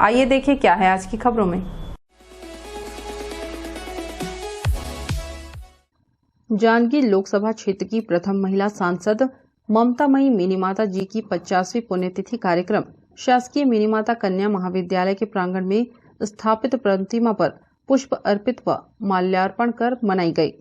आइए देखें क्या है आज की खबरों में। जांजगीर लोकसभा क्षेत्र की प्रथम महिला सांसद ममतामयी मिनीमाता जी की 50वीं पुण्यतिथि कार्यक्रम शासकीय मिनीमाता कन्या महाविद्यालय के प्रांगण में स्थापित प्रतिमा पर पुष्प अर्पित व माल्यार्पण कर मनाई गई।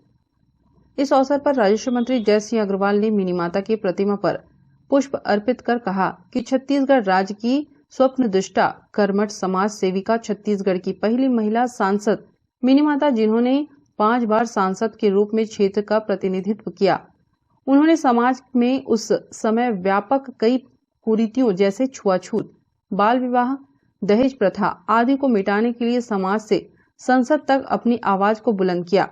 इस अवसर पर राजस्व मंत्री जय सिंह अग्रवाल ने मिनीमाता की प्रतिमा पर पुष्प अर्पित कर कहा कि छत्तीसगढ़ राज्य की स्वप्नदृष्टा कर्मठ समाज सेविका छत्तीसगढ़ की पहली महिला सांसद मिनीमाता, जिन्होंने 5 बार सांसद के रूप में क्षेत्र का प्रतिनिधित्व किया। उन्होंने समाज में उस समय व्यापक कई कुरीतियों जैसे छुआछूत, बाल विवाह, दहेज प्रथा आदि को मिटाने के लिए समाज से संसद तक अपनी आवाज को बुलंद किया।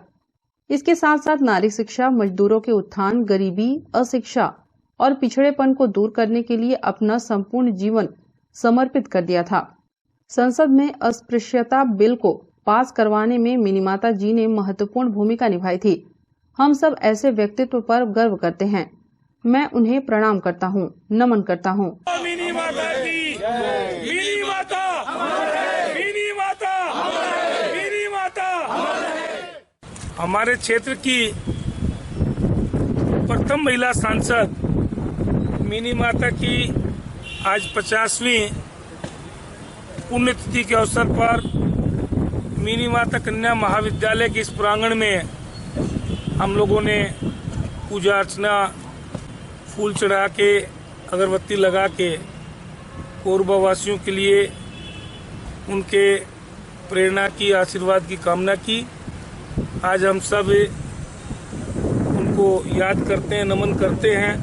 इसके साथ साथ नारी शिक्षा, मजदूरों के उत्थान, गरीबी, अशिक्षा और पिछड़ेपन को दूर करने के लिए अपना संपूर्ण जीवन समर्पित कर दिया था। संसद में अस्पृश्यता बिल को पास करवाने में मिनीमाता जी ने महत्वपूर्ण भूमिका निभाई थी। हम सब ऐसे व्यक्तित्व पर गर्व करते हैं। मैं उन्हें प्रणाम करता हूं, नमन करता हूं। मिनीमाता की, मिनीमाता, मिनीमाता, मिनीमाता। हमारे क्षेत्र की प्रथम महिला सांसद मिनीमाता की आज 50वीं पुण्यतिथि के अवसर पर मिनीमाता कन्या महाविद्यालय के इस प्रांगण में हम लोगों ने पूजा अर्चना, फूल चढ़ा के, अगरबत्ती लगा के कोरबा वासियों के लिए उनके प्रेरणा की, आशीर्वाद की कामना की। आज हम सब उनको याद करते हैं, नमन करते हैं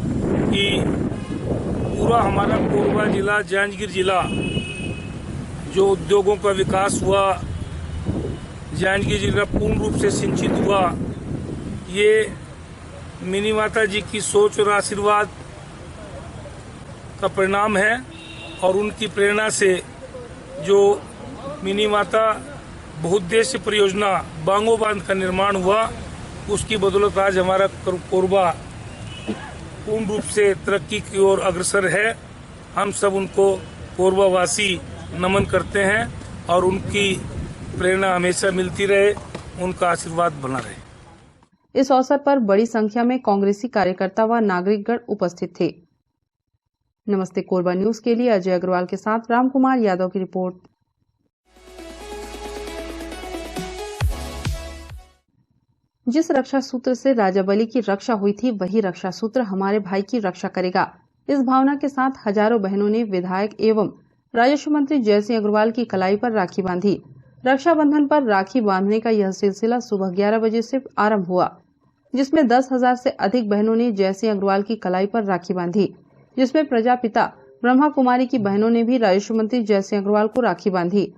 कि पूरा हमारा कोरबा जिला, जांजगीर जिला, जो उद्योगों का विकास हुआ, जांजगीर जिला पूर्ण रूप से सिंचित हुआ, ये मिनीमाता जी की सोच और आशीर्वाद का परिणाम है। और उनकी प्रेरणा से जो मिनीमाता बहुउद्देश्य परियोजना बांगो बांध का निर्माण हुआ, उसकी बदौलत आज हमारा कोरबा पूर्ण रूप से तरक्की की ओर अग्रसर है। हम सब उनको कोरबा वासी नमन करते हैं और उनकी प्रेरणा हमेशा मिलती रहे, उनका आशीर्वाद बना रहे। इस अवसर पर बड़ी संख्या में कांग्रेसी कार्यकर्ता व नागरिकगण उपस्थित थे। नमस्ते कोरबा न्यूज के लिए अजय अग्रवाल के साथ रामकुमार यादव की रिपोर्ट। जिस रक्षा सूत्र से राजा बलि की रक्षा हुई थी, वही रक्षा सूत्र हमारे भाई की रक्षा करेगा। इस भावना के साथ हजारों बहनों ने विधायक एवं राजस्व मंत्री जय सिंह अग्रवाल की कलाई पर राखी बांधी। रक्षाबंधन पर राखी बांधने का यह सिलसिला सुबह 11 बजे से आरंभ हुआ, जिसमें 10,000 से अधिक बहनों ने जय सिंह अग्रवाल की कलाई पर राखी बांधी, जिसमें प्रजापिता ब्रह्मा कुमारी की बहनों ने भी राजस्व मंत्री जय सिंह अग्रवाल को राखी बांधी।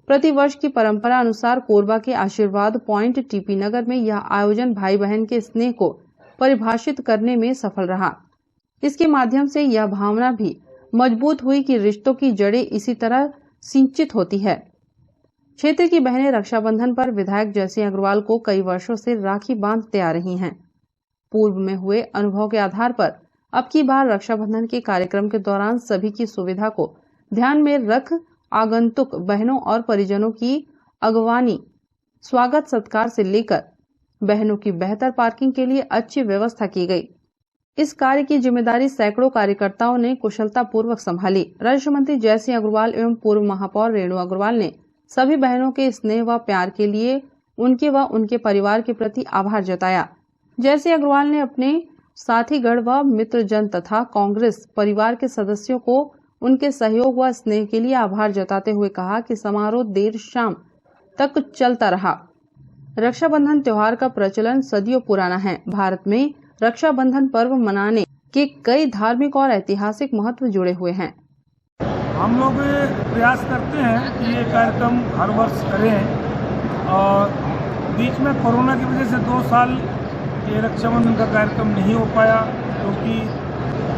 प्रतिवर्ष की परंपरा अनुसार कोरबा के आशीर्वाद पॉइंट टीपी नगर में यह आयोजन भाई बहन के स्नेह को परिभाषित करने में सफल रहा। इसके माध्यम से यह भावना भी मजबूत हुई कि रिश्तों की जड़ें इसी तरह सिंचित होती है। क्षेत्र की बहनें रक्षाबंधन पर विधायक जय सिंह अग्रवाल को कई वर्षों से राखी बांधते आ रही हैं। पूर्व में हुए अनुभव के आधार पर अब की बार रक्षाबंधन के कार्यक्रम के दौरान सभी की सुविधा को ध्यान में रख आगंतुक बहनों और परिजनों की अगवानी, स्वागत सत्कार से लेकर बहनों की बेहतर पार्किंग के लिए अच्छी व्यवस्था की गई। इस कार्य की जिम्मेदारी सैकड़ों कार्यकर्ताओं ने कुशलता पूर्वक संभाली। राजस्व मंत्री जय सिंह अग्रवाल एवं पूर्व महापौर रेणु अग्रवाल ने सभी बहनों के स्नेह व प्यार के लिए उनके व उनके परिवार के प्रति आभार जताया। जय सिंह अग्रवाल ने अपने साथीगण व मित्रजन तथा कांग्रेस परिवार के सदस्यों को उनके सहयोग व स्नेह के लिए आभार जताते हुए कहा कि समारोह देर शाम तक चलता रहा। रक्षाबंधन त्योहार का प्रचलन सदियों पुराना है। भारत में रक्षाबंधन पर्व मनाने के कई धार्मिक और ऐतिहासिक महत्व जुड़े हुए हैं। हम लोग प्रयास करते हैं कि ये कार्यक्रम हर वर्ष करें और बीच में कोरोना की वजह से 2 साल ये रक्षाबंधन का कार्यक्रम नहीं हो पाया, क्योंकि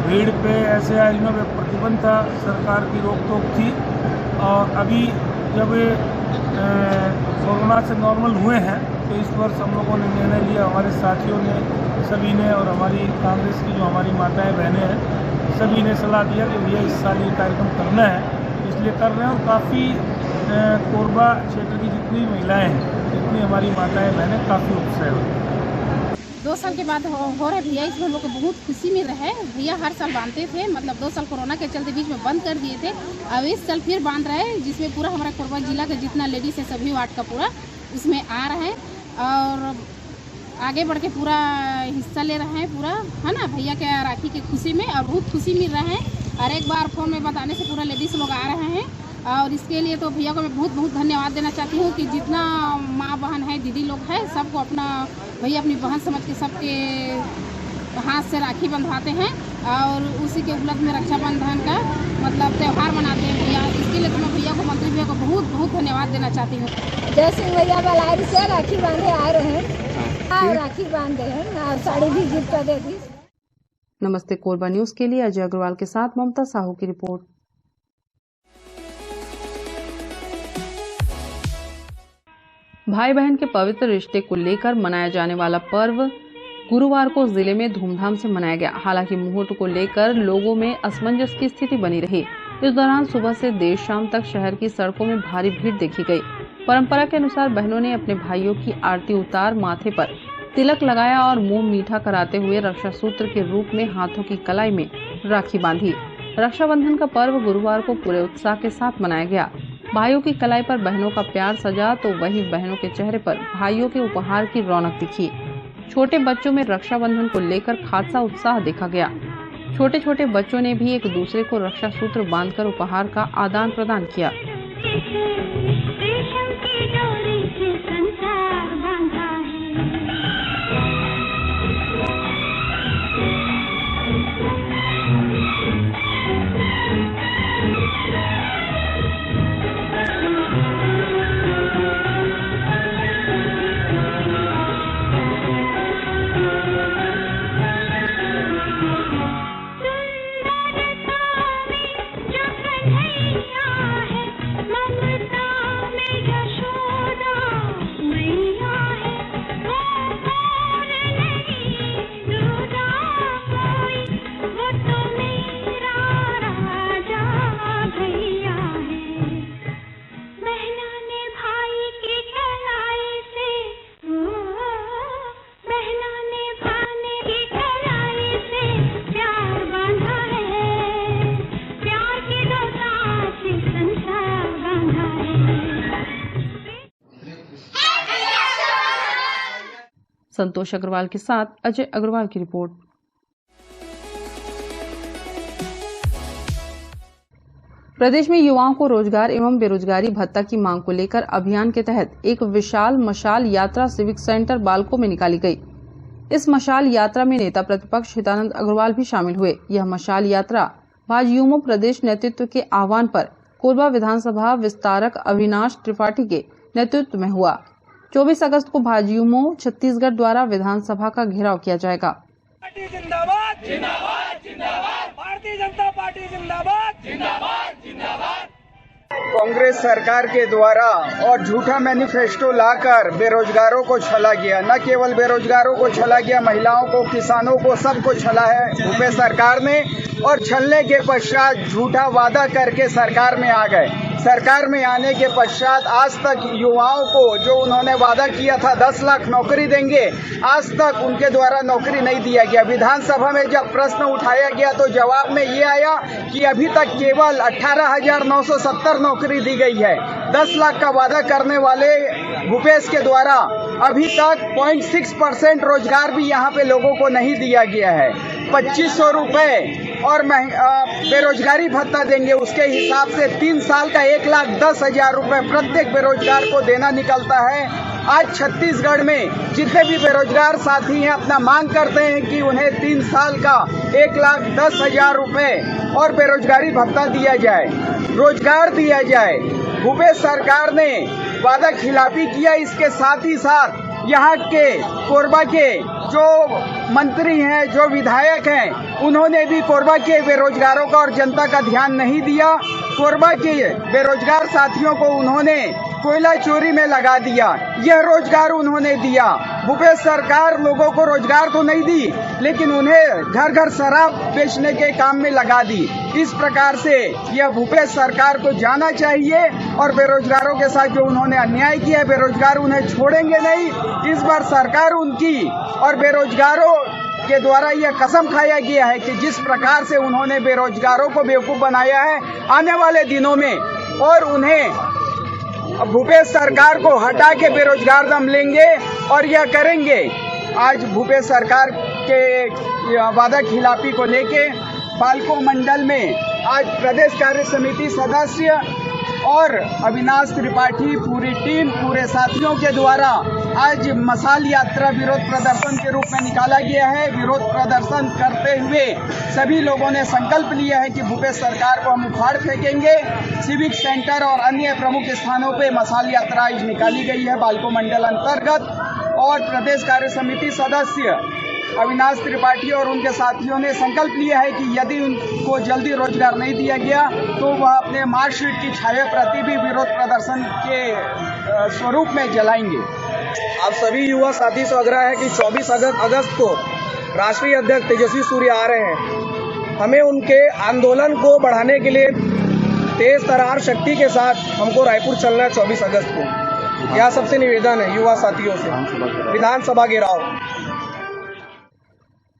भीड़ पे ऐसे आयोजनों में प्रतिबंध था, सरकार की रोक-टोक थी। और अभी जब कोरोना से नॉर्मल हुए हैं तो इस वर्ष हम लोगों ने निर्णय लिया, हमारे साथियों ने, सभी ने, और हमारी कांग्रेस की जो हमारी माताएं बहनें हैं, सभी ने सलाह दिया कि भैया इस साल ये कार्यक्रम करना है। इसलिए कर रहे हैं। और काफ़ी कोरबा क्षेत्र की जितनी महिलाएं हैं, जितनी हमारी माताएं बहनें काफ़ी उत्साह हैं। 2 साल के बाद हो रहे भैया, इसमें हम लोग को बहुत खुशी मिल रहा है। भैया हर साल बांधते थे, मतलब 2 साल कोरोना के चलते बीच में बंद कर दिए थे। अब इस साल फिर बांध रहे हैं, जिसमें पूरा हमारा कोरबा जिला का जितना लेडीज है सभी वार्ड का पूरा इसमें आ रहे हैं और आगे बढ़ के पूरा हिस्सा ले रहे हैं पूरा, है ना, भैया के राखी की खुशी में। और बहुत खुशी मिल रहा है और एक बार फोन में बताने से पूरा लेडीज लोग आ रहे हैं। और इसके लिए तो भैया को मैं बहुत बहुत धन्यवाद देना चाहती हूँ कि जितना माँ बहन है, दीदी लोग है, सबको अपना भैया अपनी बहन समझ के सबके हाथ से राखी बंधवाते हैं और उसी के उपलक्ष्य में रक्षाबंधन का मतलब त्यौहार मनाते हैं भैया। इसके लिए तो मैं भैया को, मंत्री भैया को बहुत बहुत धन्यवाद देना चाहती हूँ। जय सिंह भैया बलारी से राखी बांधे आ रहे हैं, राखी बांध रहे हैं और साड़ी भी गिफ्ट कर देगी। नमस्ते कोरबा न्यूज के लिए अजय अग्रवाल के साथ ममता साहू की रिपोर्ट। भाई बहन के पवित्र रिश्ते को लेकर मनाया जाने वाला पर्व गुरुवार को जिले में धूमधाम से मनाया गया। हालांकि मुहूर्त को लेकर लोगों में असमंजस की स्थिति बनी रही। इस दौरान सुबह से देर शाम तक शहर की सड़कों में भारी भीड़ देखी गई। परंपरा के अनुसार बहनों ने अपने भाइयों की आरती उतार, माथे पर तिलक लगाया और मुंह मीठा कराते हुए रक्षा सूत्र के रूप में हाथों की कलाई में राखी बांधी। रक्षाबंधन का पर्व गुरुवार को पूरे उत्साह के साथ मनाया गया। भाइयों की कलाई पर बहनों का प्यार सजा तो वहीं बहनों के चेहरे पर भाइयों के उपहार की रौनक दिखी। छोटे बच्चों में रक्षाबंधन को लेकर खासा उत्साह देखा गया। छोटे छोटे बच्चों ने भी एक दूसरे को रक्षा सूत्र बांधकर उपहार का आदान प्रदान किया। संतोष अग्रवाल के साथ अजय अग्रवाल की रिपोर्ट। प्रदेश में युवाओं को रोजगार एवं बेरोजगारी भत्ता की मांग को लेकर अभियान के तहत एक विशाल मशाल यात्रा सिविक सेंटर बालको में निकाली गई। इस मशाल यात्रा में नेता प्रतिपक्ष हितानंद अग्रवाल भी शामिल हुए। यह मशाल यात्रा भाजयुमो प्रदेश नेतृत्व के आह्वान पर कोरबा विधानसभा विस्तारक अविनाश त्रिपाठी के नेतृत्व में हुआ। 24 अगस्त को भाजयुमो छत्तीसगढ़ द्वारा विधानसभा का घेराव किया जाएगा। पार्टी जिंदाबाद जिंदाबाद जिंदाबाद, भारतीय जनता पार्टी जिंदाबाद जिंदाबाद जिंदाबाद। कांग्रेस सरकार के द्वारा और झूठा मैनिफेस्टो लाकर बेरोजगारों को छला गया। न केवल बेरोजगारों को छला गया, महिलाओं को, किसानों को, सबको छला है भूपेश सरकार ने। और छलने के पश्चात झूठा वादा करके सरकार में आ गए। सरकार में आने के पश्चात आज तक युवाओं को जो उन्होंने वादा किया था 10 लाख नौकरी देंगे, आज तक उनके द्वारा नौकरी नहीं दिया गया। विधानसभा में जब प्रश्न उठाया गया तो जवाब में ये आया कि अभी तक केवल 18,970 नौकरी दी गई है। 10 लाख का वादा करने वाले भूपेश के द्वारा अभी तक 0.6% रोजगार भी यहाँ पे लोगों को नहीं दिया गया है। 2500 रुपए और बेरोजगारी भत्ता देंगे, उसके हिसाब से 3 साल का 1,10,000 रुपए प्रत्येक बेरोजगार को देना निकलता है। आज छत्तीसगढ़ में जितने भी बेरोजगार साथी हैं अपना मांग करते हैं कि उन्हें 3 साल का 1,10,000 रुपए और बेरोजगारी भत्ता दिया जाए, रोजगार दिया जाए। भूपेश सरकार ने वादा खिलाफी किया। इसके साथ ही साथ यहाँ के कोरबा के जो मंत्री हैं, जो विधायक हैं, उन्होंने भी कोरबा के बेरोजगारों का और जनता का ध्यान नहीं दिया। कोरबा के बेरोजगार साथियों को उन्होंने कोयला चोरी में लगा दिया। यह रोजगार उन्होंने दिया। भूपेश सरकार लोगों को रोजगार तो नहीं दी, लेकिन उन्हें घर घर शराब बेचने के काम में लगा दी। इस प्रकार से यह भूपेश सरकार को जाना चाहिए और बेरोजगारों के साथ जो उन्होंने अन्याय किया है, बेरोजगार उन्हें छोड़ेंगे नहीं। इस बार सरकार उनकी और बेरोजगारों के द्वारा यह कसम खाया गया है कि जिस प्रकार से उन्होंने बेरोजगारों को बेवकूफ बनाया है, आने वाले दिनों में और उन्हें भूपेश सरकार को हटा के बेरोजगार दम लेंगे और यह करेंगे। आज भूपेश सरकार के वादा खिलाफी को लेके बालको मंडल में आज प्रदेश कार्य समिति सदस्य और अविनाश त्रिपाठी, पूरी टीम, पूरे साथियों के द्वारा आज मशाल यात्रा विरोध प्रदर्शन के रूप में निकाला गया है। विरोध प्रदर्शन करते हुए सभी लोगों ने संकल्प लिया है कि भूपेश सरकार को हम उखाड़ फेंकेंगे। सिविक सेंटर और अन्य प्रमुख स्थानों पे मशाल यात्रा आज निकाली गई है बालको मंडल अंतर्गत। और प्रदेश कार्य समिति सदस्य अविनाश त्रिपाठी और उनके साथियों ने संकल्प लिया है कि यदि उनको जल्दी रोजगार नहीं दिया गया तो वह अपने मार्कशीट की छाया प्रति भी विरोध प्रदर्शन के स्वरूप में जलाएंगे। आप सभी युवा साथी से आग्रह है कि 24 अगस्त को राष्ट्रीय अध्यक्ष तेजस्वी सूर्य आ रहे हैं। हमें उनके आंदोलन को बढ़ाने के लिए तेज तरार शक्ति के साथ हमको रायपुर चलना है 24 अगस्त को। यह सबसे निवेदन है युवा साथियों से। विधानसभा घेराव।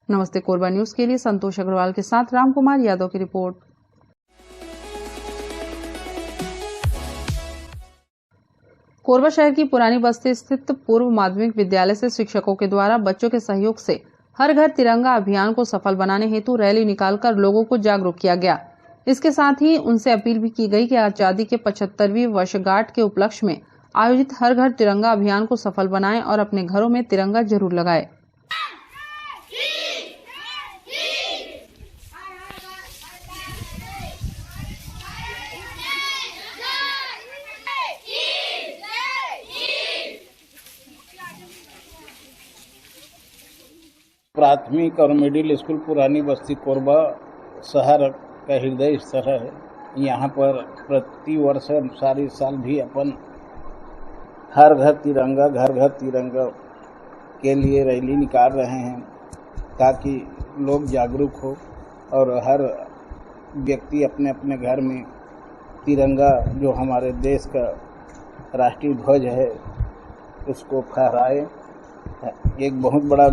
नमस्ते कोरबा न्यूज के लिए संतोष अग्रवाल के साथ रामकुमार यादव की रिपोर्ट। कोरबा शहर की पुरानी बस्ती स्थित पूर्व माध्यमिक विद्यालय से शिक्षकों के द्वारा बच्चों के सहयोग से हर घर तिरंगा अभियान को सफल बनाने हेतु रैली निकालकर लोगों को जागरूक किया गया। इसके साथ ही उनसे अपील भी की गई कि आजादी के 75वीं वर्षगांठ के उपलक्ष्य में आयोजित हर घर तिरंगा अभियान को सफल बनाएं और अपने घरों में तिरंगा जरूर लगाएं। प्राथमिक और मिडिल स्कूल पुरानी बस्ती कोरबा शहर का हृदय स्थल है। यहाँ पर प्रति वर्ष सारी साल भी अपन हर घर तिरंगा के लिए रैली निकाल रहे हैं ताकि लोग जागरूक हो और हर व्यक्ति अपने अपने घर में तिरंगा जो हमारे देश का राष्ट्रीय ध्वज है उसको फहराए। एक बहुत बड़ा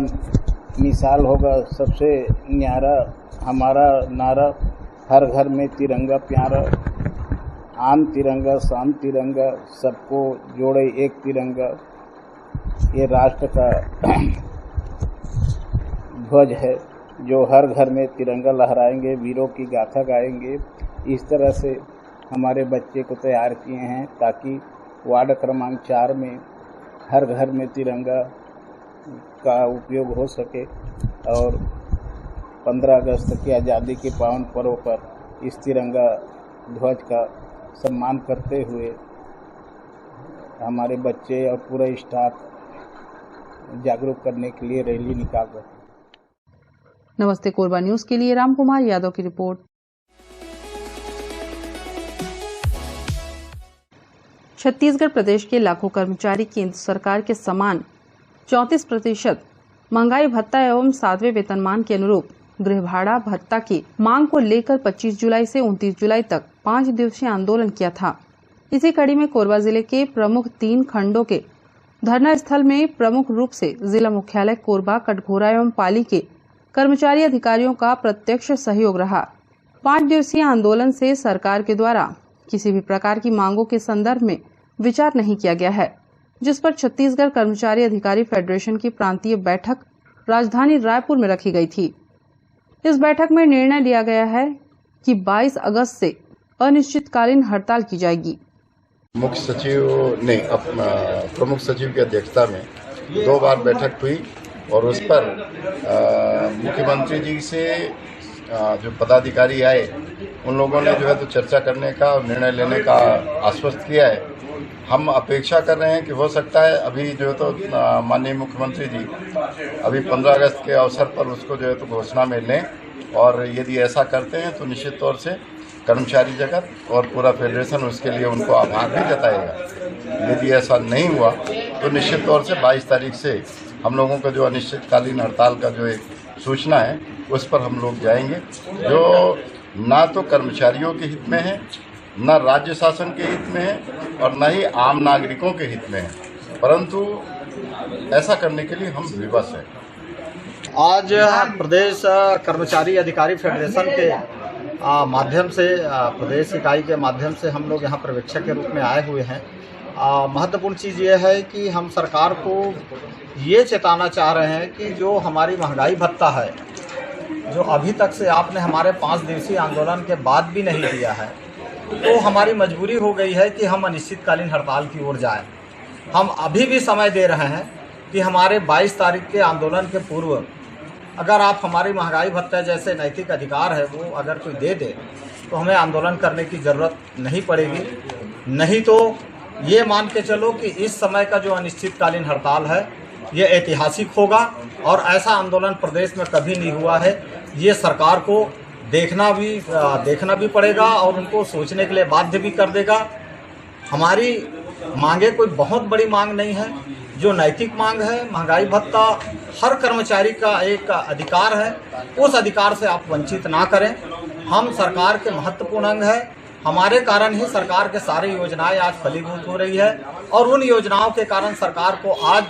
मिसाल होगा। सबसे न्यारा हमारा नारा हर घर में तिरंगा प्यारा, आन तिरंगा शान तिरंगा, सबको जोड़े एक तिरंगा। ये राष्ट्र का ध्वज है जो हर घर में तिरंगा लहराएंगे, वीरों की गाथा गाएंगे। इस तरह से हमारे बच्चे को तैयार किए हैं ताकि वार्ड क्रमांक 4 में हर घर में तिरंगा का उपयोग हो सके और 15 अगस्त की आज़ादी के पावन पर्व पर इस तिरंगा ध्वज का सम्मान करते हुए हमारे बच्चे और पूरा स्टाफ जागरूक करने के लिए रैली निकाल रहे हैं। नमस्ते कोरबा न्यूज के लिए रामकुमार यादव की रिपोर्ट। छत्तीसगढ़ प्रदेश के लाखों कर्मचारी केंद्र सरकार के समान 34% महंगाई भत्ता एवं 7वें वेतनमान के अनुरूप गृह भाड़ा भत्ता की मांग को लेकर 25 जुलाई से 29 जुलाई तक 5 दिवसीय आंदोलन किया था। इसी कड़ी में कोरबा जिले के प्रमुख 3 खंडों के धरना स्थल में प्रमुख रूप से जिला मुख्यालय कोरबा, कटघोरा एवं पाली के कर्मचारी अधिकारियों का प्रत्यक्ष सहयोग रहा। 5 दिवसीय आंदोलन से सरकार के द्वारा किसी भी प्रकार की मांगों के संदर्भ में विचार नहीं किया गया है, जिस पर छत्तीसगढ़ कर्मचारी अधिकारी फेडरेशन की प्रांतीय बैठक राजधानी रायपुर में रखी गई थी। इस बैठक में निर्णय लिया गया है कि 22 अगस्त से अनिश्चितकालीन हड़ताल की जाएगी। मुख्य सचिव ने अपना प्रमुख सचिव की अध्यक्षता में 2 बार बैठक हुई और उस पर मुख्यमंत्री जी से जो पदाधिकारी आए उन लोगों ने जो है तो चर्चा करने का और निर्णय लेने का आश्वस्त किया है हम अपेक्षा कर रहे हैं कि हो सकता है अभी जो है तो माननीय मुख्यमंत्री जी अभी 15 अगस्त के अवसर पर उसको जो है तो घोषणा में लें, और यदि ऐसा करते हैं तो निश्चित तौर से कर्मचारी जगत और पूरा फेडरेशन उसके लिए उनको आभार भी जताएगा। यदि ऐसा नहीं हुआ तो निश्चित तौर से 22 तारीख से हम लोगों का जो अनिश्चितकालीन हड़ताल का जो एक सूचना है उस पर हम लोग जाएंगे, जो ना तो कर्मचारियों के हित में है, न राज्य शासन के हित में है और न ही आम नागरिकों के हित में है, परंतु ऐसा करने के लिए हम विवश हैं। आज प्रदेश कर्मचारी अधिकारी फेडरेशन के माध्यम से, प्रदेश इकाई के माध्यम से हम लोग यहाँ पर्यवेक्षक के रूप में आए हुए हैं। महत्वपूर्ण चीज़ ये है कि हम सरकार को ये चेताना चाह रहे हैं कि जो हमारी महंगाई भत्ता है, जो अभी तक से आपने हमारे 5 दिवसीय आंदोलन के बाद भी नहीं दिया है, तो हमारी मजबूरी हो गई है कि हम अनिश्चितकालीन हड़ताल की ओर जाएं। हम अभी भी समय दे रहे हैं कि हमारे 22 तारीख के आंदोलन के पूर्व अगर आप हमारी महंगाई भत्ता जैसे नैतिक अधिकार है वो अगर कोई दे दे तो हमें आंदोलन करने की ज़रूरत नहीं पड़ेगी। नहीं तो ये मान के चलो कि इस समय का जो अनिश्चितकालीन हड़ताल है ये ऐतिहासिक होगा और ऐसा आंदोलन प्रदेश में कभी नहीं हुआ है। ये सरकार को देखना भी पड़ेगा और उनको सोचने के लिए बाध्य भी कर देगा। हमारी मांगे कोई बहुत बड़ी मांग नहीं है, जो नैतिक मांग है महंगाई भत्ता हर कर्मचारी का एक अधिकार है, उस अधिकार से आप वंचित ना करें। हम सरकार के महत्वपूर्ण अंग है, हमारे कारण ही सरकार के सारी योजनाएं आज फलीभूत हो रही है और उन योजनाओं के कारण सरकार को आज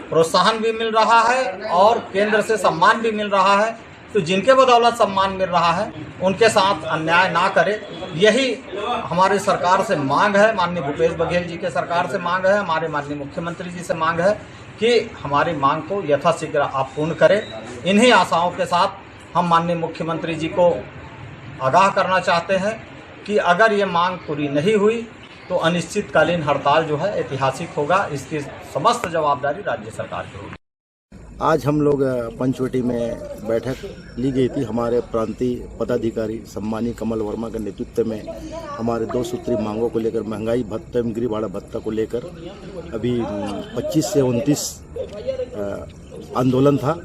प्रोत्साहन भी मिल रहा है और केंद्र से सम्मान भी मिल रहा है। तो जिनके बदौलत सम्मान मिल रहा है उनके साथ अन्याय ना करें, यही हमारी सरकार से मांग है। माननीय भूपेश बघेल जी के सरकार से मांग है, हमारे माननीय मुख्यमंत्री जी से मांग है कि हमारी मांग को यथाशीघ्र आप पूर्ण करें। इन्हीं आशाओं के साथ हम माननीय मुख्यमंत्री जी को आगाह करना चाहते हैं कि अगर ये मांग पूरी नहीं हुई तो अनिश्चितकालीन हड़ताल जो है ऐतिहासिक होगा। इसकी समस्त जवाबदारी राज्य सरकार की होगी। आज हम लोग पंचवटी में बैठक ली गई थी। हमारे प्रांतीय पदाधिकारी सम्मानीय कमल वर्मा के नेतृत्व में हमारे 2 सूत्री मांगों को लेकर, महंगाई भत्ता एवं गृह भाड़ा भत्ता को लेकर अभी 25 से 29 आंदोलन था।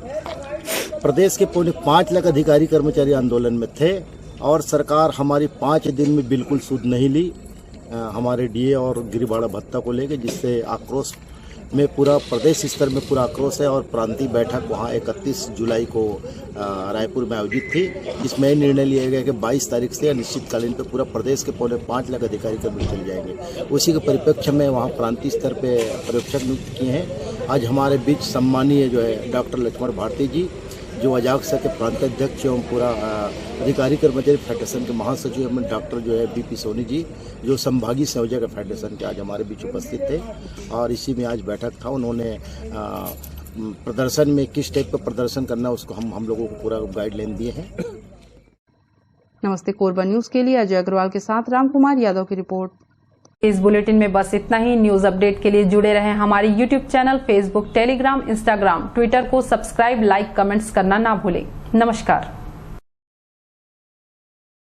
प्रदेश के पौने 5 लाख अधिकारी कर्मचारी आंदोलन में थे और सरकार हमारी 5 दिन में बिल्कुल सुध नहीं ली हमारे डीए और गृह भाड़ा भत्ता को लेकर, जिससे आक्रोश में पूरा प्रदेश स्तर में पूरा आक्रोश है। और प्रांतीय बैठक वहाँ 31 जुलाई को रायपुर में आयोजित थी, जिसमें निर्णय लिया गया कि 22 तारीख से अनिश्चितकालीन पर पूरा प्रदेश के पौने 5 लाख अधिकारी कर्मचारी चले जाएंगे। उसी के परिप्रेक्ष्य में वहाँ प्रांतीय स्तर पे पर्यवेक्षक नियुक्त किए हैं। आज हमारे बीच सम्मानीय जो है डॉक्टर लक्ष्मण भारती जी, जो अजाक्सा के प्रांत अध्यक्ष एवं पूरा अधिकारी कर्मचारी फेडरेशन के महासचिव एवं डॉक्टर जो है बीपी सोनी जी, जो संभागीय संयोजक फेडरेशन के, आज हमारे बीच उपस्थित थे। और इसी में आज बैठक था। उन्होंने प्रदर्शन में किस टाइप का प्रदर्शन करना उसको हम लोगों को पूरा गाइडलाइन दिए हैं। नमस्ते कोरबा न्यूज के लिए अजय अग्रवाल के साथ रामकुमार यादव की रिपोर्ट। इस बुलेटिन में बस इतना ही। न्यूज अपडेट के लिए जुड़े रहें हमारे YouTube channel, Facebook, Telegram, Instagram, Twitter को सब्सक्राइब, लाइक, कमेंट्स करना ना भूलें। नमस्कार।